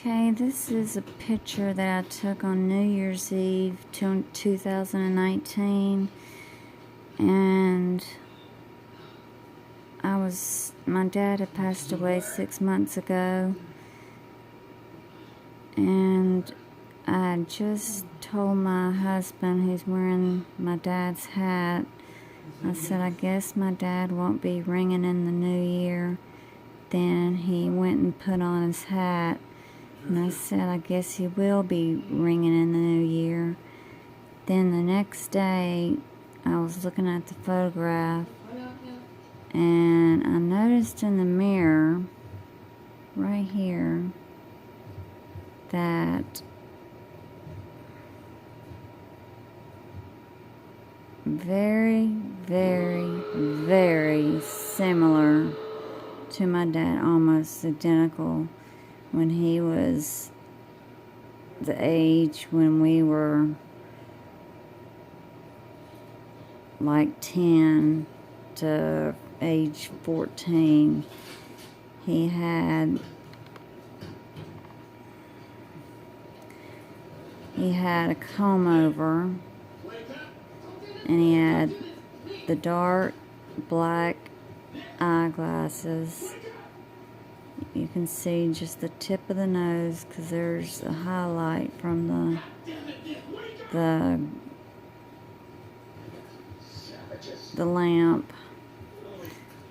Okay, this is a picture that I took on New Year's Eve 2019, and my dad had passed away 6 months ago, and I just told my husband, who's wearing my dad's hat, I said, I guess my dad won't be ringing in the new year. Then he went and put on his hat, and I said, I guess he will be ringing in the new year. Then the next day, I was looking at the photograph, and I noticed in the mirror, right here, that very, very, very similar to my dad, almost identical, when he was the age when we were like 10 to age 14. He had a comb over, and he had the dark black eyeglasses. You can see just the tip of the nose because there's a highlight from the lamp.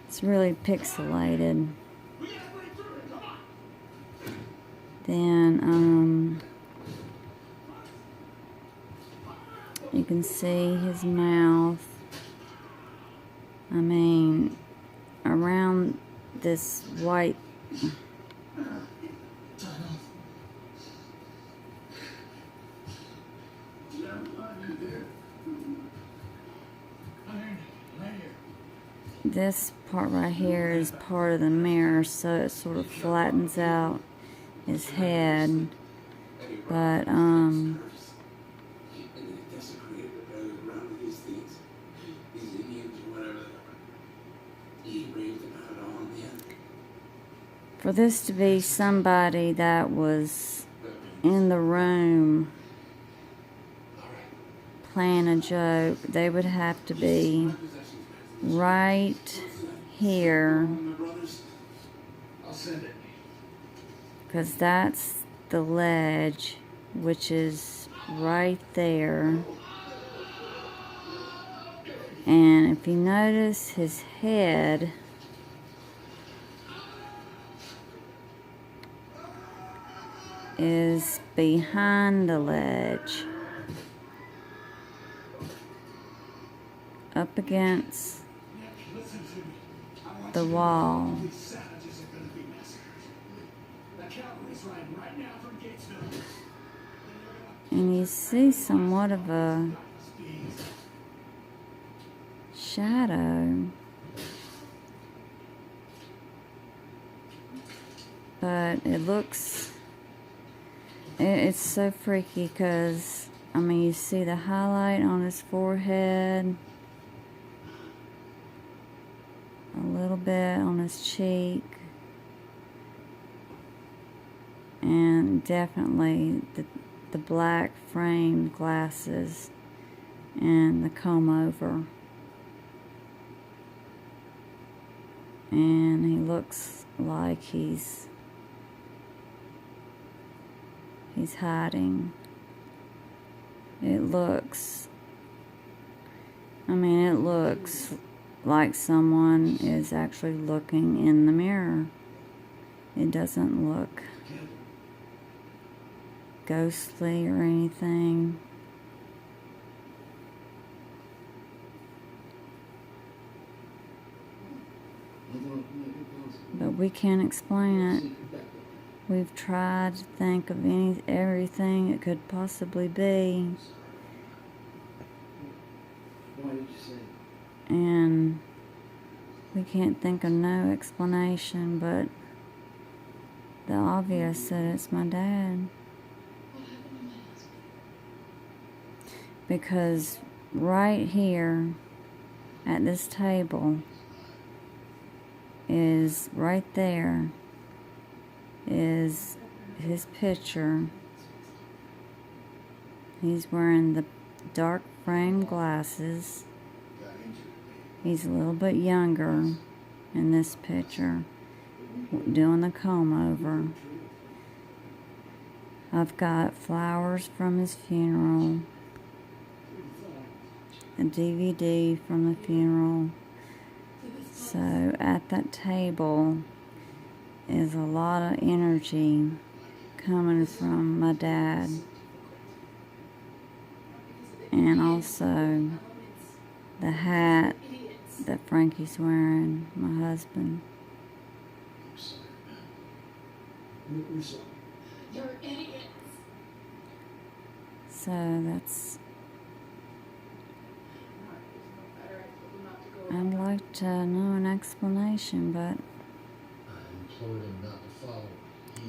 It's really pixelated. Then you can see his mouth. I mean, around this white this part right here is part of the mirror, so it sort of flattens out his head. But for this to be somebody that was in the room playing a joke, they would have to be right here, because that's the ledge, which is right there. And if you notice, his head is behind the ledge, up against the wall. And you see somewhat of a shadow, but it's so freaky because, I mean, you see the highlight on his forehead, a little bit on his cheek, and definitely the black framed glasses and the comb over. And he looks like he's hiding. It looks like someone is actually looking in the mirror. It doesn't look ghostly or anything. But we can't explain it. We've tried to think of everything it could possibly be. And we can't think of no explanation but the obvious, that it's my dad. Because right here at this table is, right there, is his picture. He's wearing the dark frame glasses. He's a little bit younger in this picture, doing the comb over. I've got flowers from his funeral, a DVD from the funeral. So at that table is a lot of energy coming from my dad. And also the hat that Frankie's wearing, my husband. So that's... I'd like to know an explanation, but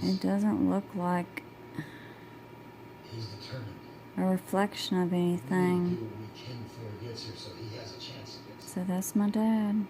it doesn't look like a reflection of anything. So that's my dad.